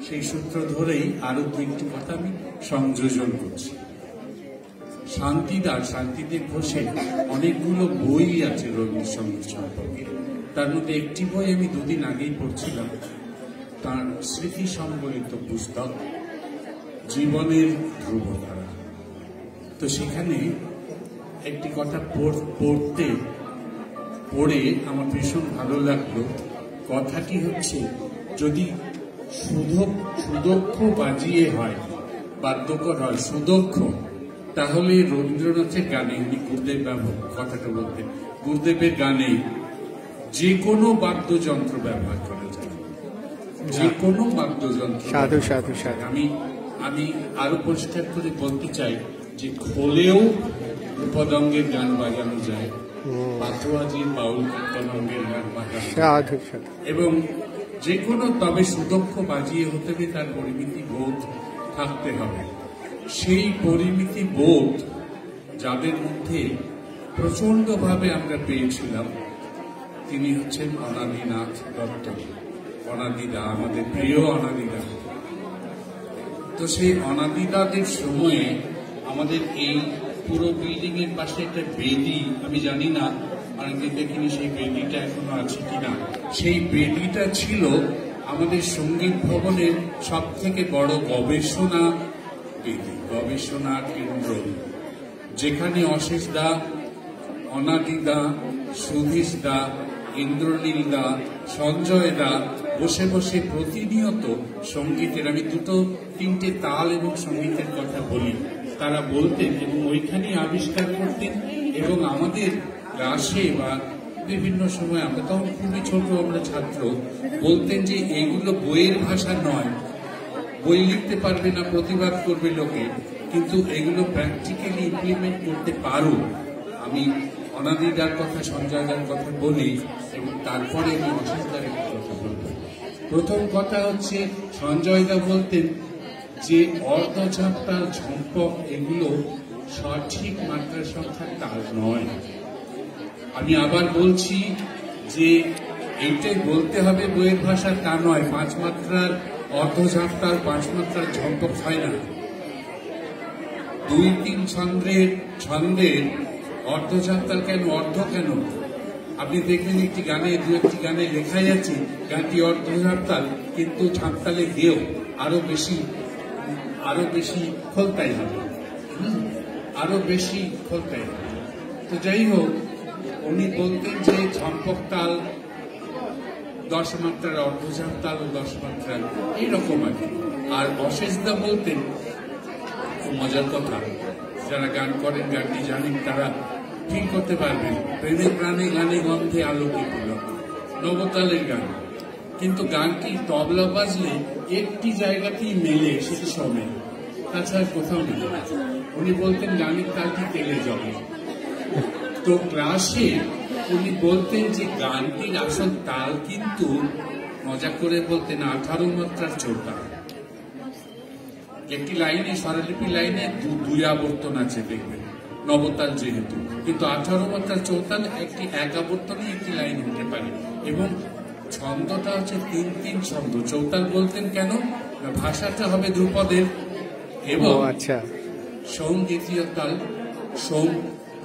সেই সূত্র ধরেই আরো দুইটি কথা আমি সংযোজন করছি। শান্তিদেব ঘোষের অনেকগুলো বই আছে রবীন্দ্রসঙ্গীত সম্পর্কে। তার মধ্যে একটি বই আমি দুদিন আগেই পড়ছিলাম, তার স্মৃতি সম্বলিত পুস্তক জীবনের ধ্রুবতারা। তো সেখানে একটি কথা পড়ে আমার ভীষণ ভালো লাগলো। কথাটি হচ্ছে, যদি সুদক্ষ বাজিয়ে হয়, বাদ্যকর হয়, সুদক্ষ, তাহলে রবীন্দ্রনাথের গানে, উনি গুরুদেব কথাটা বলতেন, গুরুদেবের গানে যে কোনো বাদ্যযন্ত্র ব্যবহার করা যায়, যে কোনো বাদ্যযন্ত্র। আমি আরো পরিষ্কার করে বলতে চাই যে খোলেও উপদঙ্গের গান বাজানো যায়, পাথোয়াজির বাউল উপদঙ্গের গান বাজানো যায়, এবং যে কোনো, তবে সুদক্ষ বাজিয়ে হতে হবে, তার পরিমিতি বোধ থাকতে হবে। সেই পরিমিতি বোধ যাদের মধ্যে প্রচন্ড ভাবে আমরা পেয়েছিলাম, তিনি হচ্ছেন অনাদিনাথ দত্ত, অনাদিদা, আমাদের প্রিয় অনাদিদা। তো সেই অনাদিদাদের সময়ে আমাদের এই পুরো বিল্ডিং এর পাশে একটা বেদি, আমি জানি না অনেকদিন দেখিনি সেই বেদিটা এখনো আছে কিনা, সেই বেদিটা ছিল আমাদের সঙ্গীত ভবনের সব থেকে বড় গবেষণা বেদি, গবেষণা কেন্দ্র, যেখানে অশেষ দা, অনাদি দা, সুধীশ দা, ইন্দ্রনীল দা, সঞ্জয় দা বসে বসে প্রতিনিয়ত সঙ্গীতের, আমি দুটো তিনটে তাল এবং সঙ্গীতের কথা বলি, তারা বলতেন এবং ওইখানে আবিষ্কার করতেন। এবং আমাদের ক্লাসে বা বিভিন্ন সময়, আমরা তখন খুবই ছোট, আমরা ছাত্র, বলতেন যে এগুলো বইয়ের ভাষা নয়, বই লিখতে পারবে না, প্রতিবাদ করবে লোকে, কিন্তু এগুলো প্র্যাকটিক্যালি ইমপ্লিমেন্ট করতে পারো। আমি অনাদিদার কথা, সঞ্জয়দার কথা বলি এবং তারপরে আমি অসুবিধার কথা বলবো। প্রথম কথা হচ্ছে, সঞ্জয়দা বলতেন যে অর্ধঝাপ তাল, ঝম্পক, এগুলো সঠিক মাত্রার সংখ্যার তাল নয়। আমি আবার বলছি যে এইটাই বলতে হবে বইয়ের ভাষা, তা নয়। 5 মাত্রার অর্ধঝাপ তাল 5 মাত্রার ঝম্পক হয় না। 2-3 ছন্দের অর্ধঝাপ তাল কেন, অর্ধ কেন? আপনি দেখবেন একটি গানে, দু একটি গানে লেখাই আছে গানটি অর্ধঝাপ তাল, কিন্তু ঝাপতালে গিয়েও আরো বেশি খোলতাই হবে, আরো বেশি খোলতাই হবে। তো যাই হোক, উনি বলতেন যে ঝম্পক তাল 10 মাত্রার, অর্ধঝাপ তাল 10 মাত্রার, এইরকম আর কি। আর অশেষদা বলতেন, খুব মজার কথা, যারা গান করেন, গানটি জানেন, তারা ঠিক করতে পারবেন, প্রেমে প্রাণে গানে গন্ধে আলোকিত নবতালের গান, কিন্তু গানটি তবলা বাজলে একটি জায়গাতেই মেলে, সেটি সময়, তাছাড়া কোথাও মেলে না। উনি বলতেন গানের তালটি তেলে জলে। তো ক্লাসে উনি বলতেন যে গানটির আসল তাল কিন্তু, মজা করে বলতেন, 18 মাত্রার চৌতাল। একটি লাইনে, স্বরলিপি লাইনে 2 আবর্তন আছে দেখবেন, নবতাল যেহেতু, কিন্তু 18 মাত্রার চৌতাল একটি এক আবর্তনে একটি লাইন হতে পারে। এবং ছন্দটা হচ্ছে 3-3 ছন্দ। চৌতাল বলতেন কেন? ভাষাটা হবে ধ্রুপদের, এবং সোম দ্বিতীয় তাল, সোম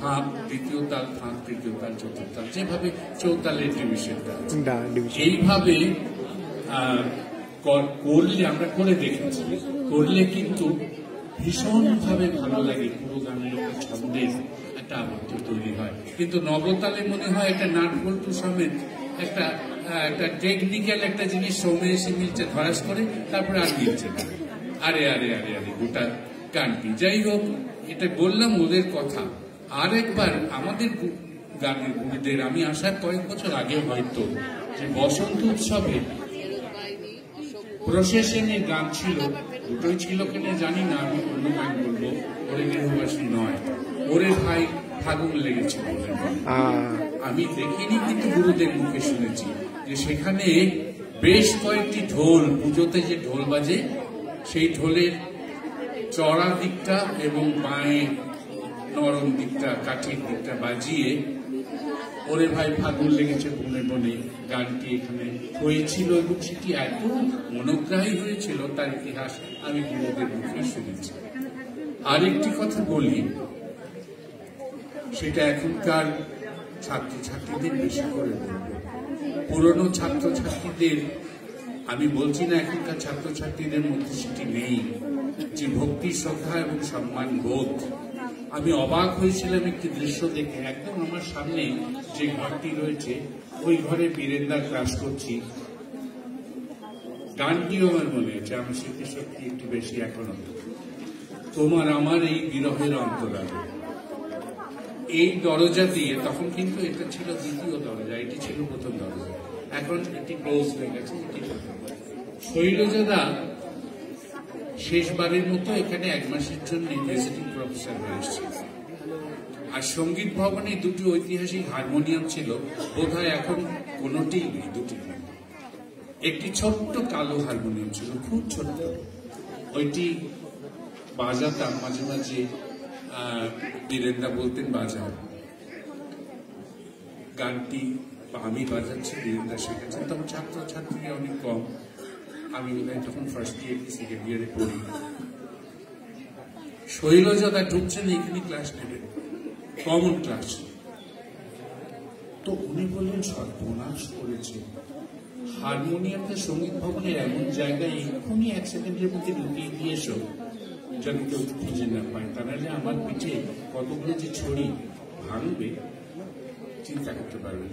ফাঁক দ্বিতীয় তাল, ফাঁক তৃতীয় তাল, চতুর্থ তাল, যেভাবে চৌতালের ডিভিশনটা এইভাবে করলে, আমরা করে দেখেছি, করলে কিন্তু ভীষণ ভাবে ভালো লাগে, পুরো গানের একটা ছন্দের একটা আবর্ত তৈরি হয়। কিন্তু নবতালে মনে হয় একটা নাট বল্টু সমেত একটা টেকনিক্যাল একটা জিনিস সৌমে এসে মিলছে, ধরাস করে, তারপরে আর মিলছে না, আরে আরে আরে আরে গোটা গানটি। যাই হোক, এটা বললাম ওদের কথা। আর একবার আমাদের গানের গুরুদের, আমি আসার কয়েক বছর আগে হয়তো, যে বসন্ত উৎসবে প্রসেশনের গান ছিল, দুটোই ছিল কিনা জানি না, আমি অন্য গান বলবো, ওরে গৃহবাসী নয়, ওরে ভাই ফাগুন লেগেছিল। আমি দেখিনি, কিন্তু গুরুদের মুখে শুনেছি যে সেখানে বেশ কয়েকটি ঢোল, পুজোতে যে ঢোল বাজে, সেই ঢোলের চড়া দিকটা এবং বাঁয়ে নরম দিকটা, কাঠির দিকটা বাজিয়ে ওরে ভাই ফাগুন লেগেছে বনে বনে গানটি এখানে হয়েছিল এবং সেটি এত মনোগ্রাহী হয়েছিল তার ইতিহাস আমি গুরুদের মুখে শুনেছি। আরেকটি কথা বলি, সেটা এখনকার ছাত্রছাত্রীদের বেশি করে বলবো। পুরনো ছাত্রছাত্রীদের আমি বলছি না এখনকার ছাত্রছাত্রীদের মধ্যে সেটি নেই, যে ভক্তি শ্রদ্ধা এবং সম্মান বোধ। আমি অবাক হয়েছিলাম একটি দৃশ্য দেখে, একদম আমার সামনে যে ঘরটি রয়েছে ওই ঘরে বীরেন্দা ক্লাস করছি, গানটিও আমার মনে হচ্ছে, আমার স্মৃতিশক্তি একটু বেশি এখনো। তোমার আমার এই বিরহের অন্তরালে, এই দরজা দিয়ে, তখন কিন্তু এটা ছিল দ্বিতীয় দরজা, এটি ছিল প্রথম দরজা, এখন এটি ক্লোজ হয়ে গেছে, এটি শৈলজাদা শেষবারের মতো এখানে 1 মাসের জন্য ভিজিটিং প্রফেসর হয়ে এসেছে। আর সঙ্গীত ভবনে দুটি ঐতিহাসিক হারমোনিয়াম ছিল, বোধহয় এখন কোনোটি নেই, দুটি নেই। একটি ছোট্ট কালো হারমোনিয়াম ছিল, খুব ছোট্ট, ওইটি বাজাতাম মাঝে মাঝে, বীরেন্দা বলতেন বাজাও, গানটি আমি বাজাচ্ছি, বীরেন্দা শেখাচ্ছেন। তখন ছাত্রছাত্রী অনেক কম, আমি বোধহয় তখন ফার্স্ট ইয়ার কি সেকেন্ড ইয়ারে পড়ি। শৈলজাদা ঢুকছেন এখানে ক্লাস নেবেন, কমন ক্লাস। তো উনি বললেন সর্বনাশ করেছে, হারমোনিয়ামটা সঙ্গীত ভবনের এমন জায়গায় এক্ষুনি 1 সেকেন্ডের মধ্যে ঢুকিয়ে দিয়ে এসো যেন কেউ খুঁজে না পায়, তা নাহলে আমার পিঠে কতগুলো যে ছড়ি ভাঙবে চিন্তা করতে পারবে।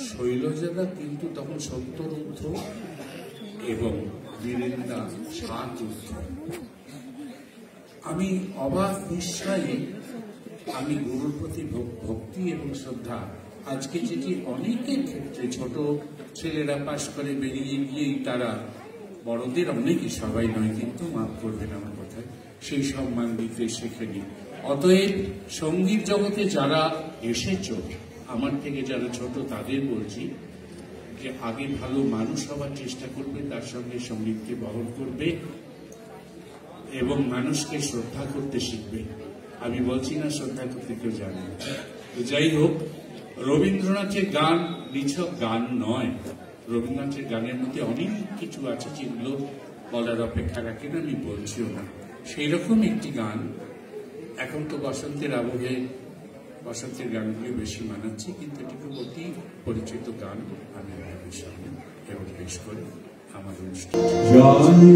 শৈলজাদা কিন্তু তখন 70 ঊর্ধ্ব এবং বীরেন্দা 7 ঊর্ধ্ব। আমি অবাক বিস্ময়ে, আমি গুরুর প্রতি ভক্তি এবং শ্রদ্ধা, আজকে যেটি অনেকের ক্ষেত্রে ছোট ছেলেরা পাশ করে বেরিয়ে গিয়েই তারা বড়দের, অনেকে, সবাই নয় কিন্তু মাফ করবেন আমার কথায়, সেই সম্মান দিতে শেখেনি। অতএব সঙ্গীত জগতে যারা এসেছ, আমার থেকে যারা ছোট, তাদের বলছি যে আগে ভালো মানুষ হওয়ার চেষ্টা করবে, তার সঙ্গে সঙ্গীতকে বহন করবে এবং মানুষকে শ্রদ্ধা করতে শিখবে। আমি বলছি না শ্রদ্ধা করতে কেউ জানে না। যাই হোক, রবীন্দ্রনাথের গান নিছক গান নয়, রবীন্দ্রনাথের গানের মধ্যে অনেক কিছু আছে যেগুলো বলার অপেক্ষা রাখে না, আমি বলছিও না। সেই রকম একটি গান, এখন তো বসন্তের আবহে বসন্তের গানগুলি বেশি মানাচ্ছি, কিন্তু এটি খুব অতি পরিচিত গান, আমি আপনাদের সামনে এবং পেশ করে আমার অনুষ্ঠান। আমি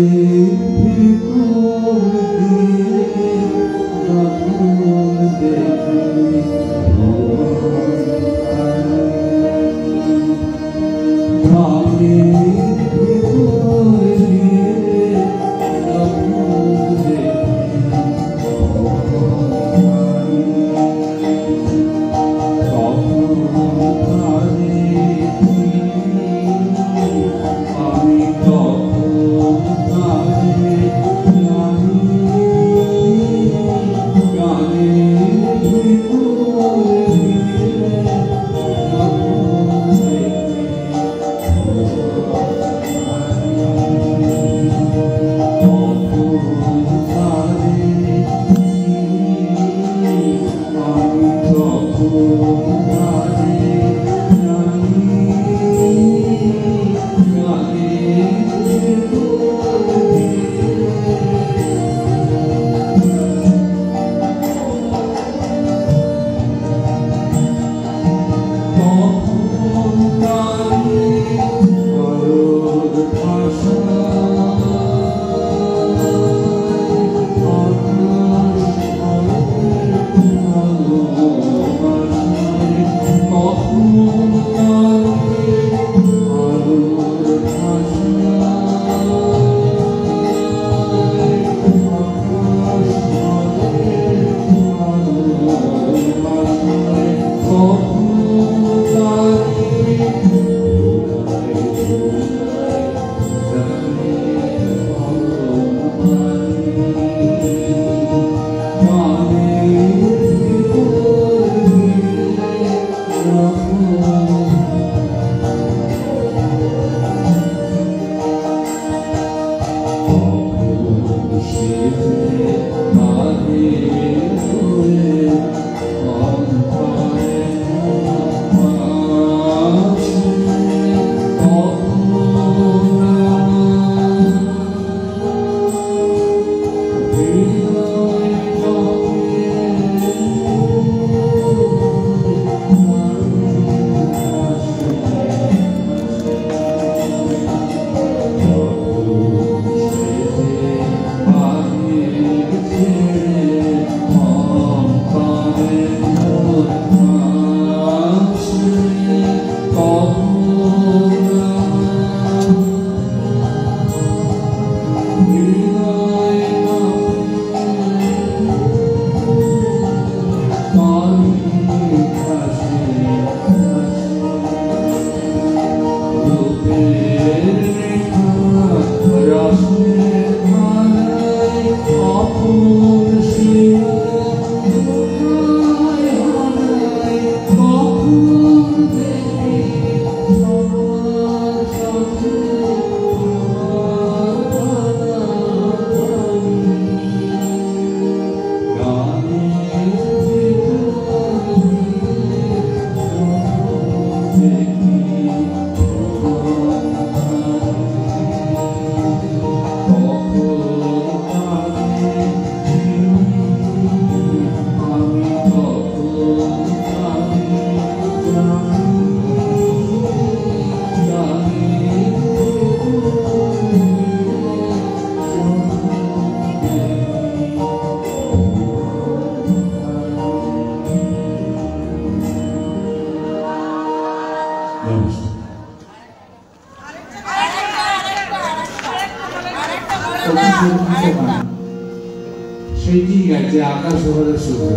সেটি গেছে আকাশ ভরে সূর্য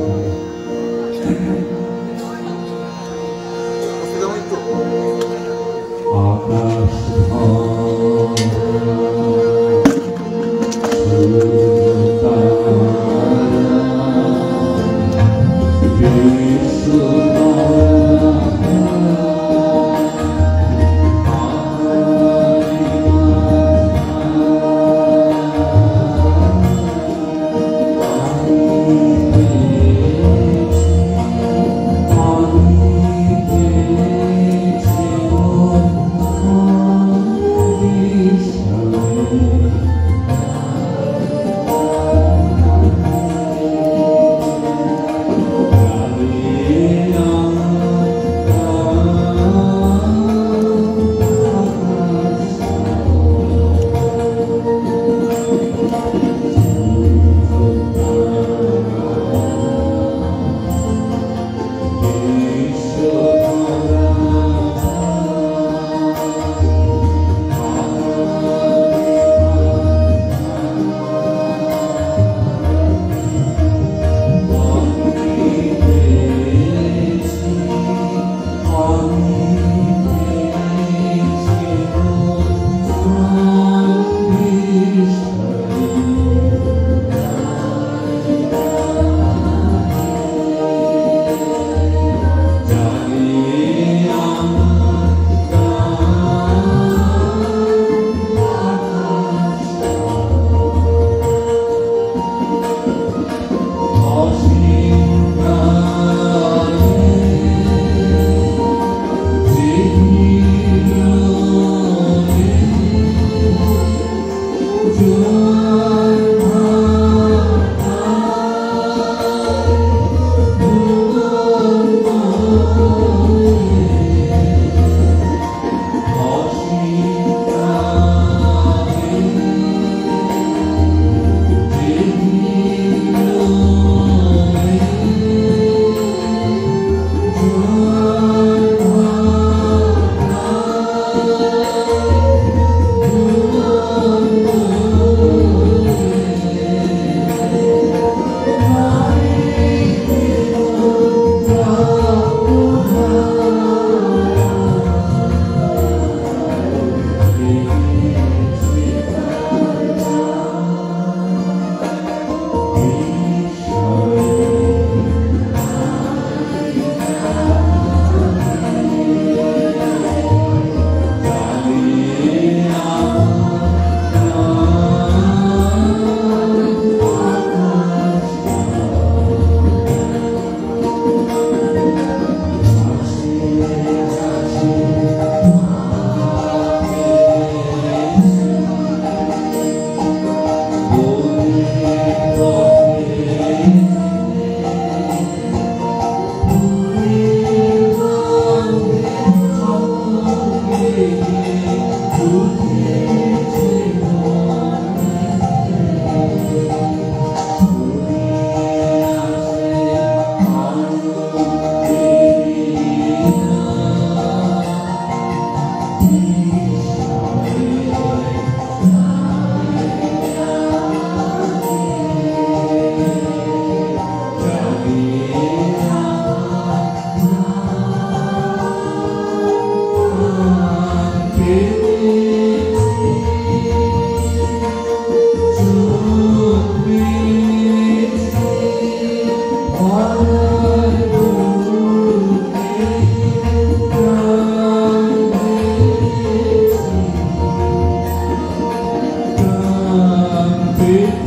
আকাশ Amen.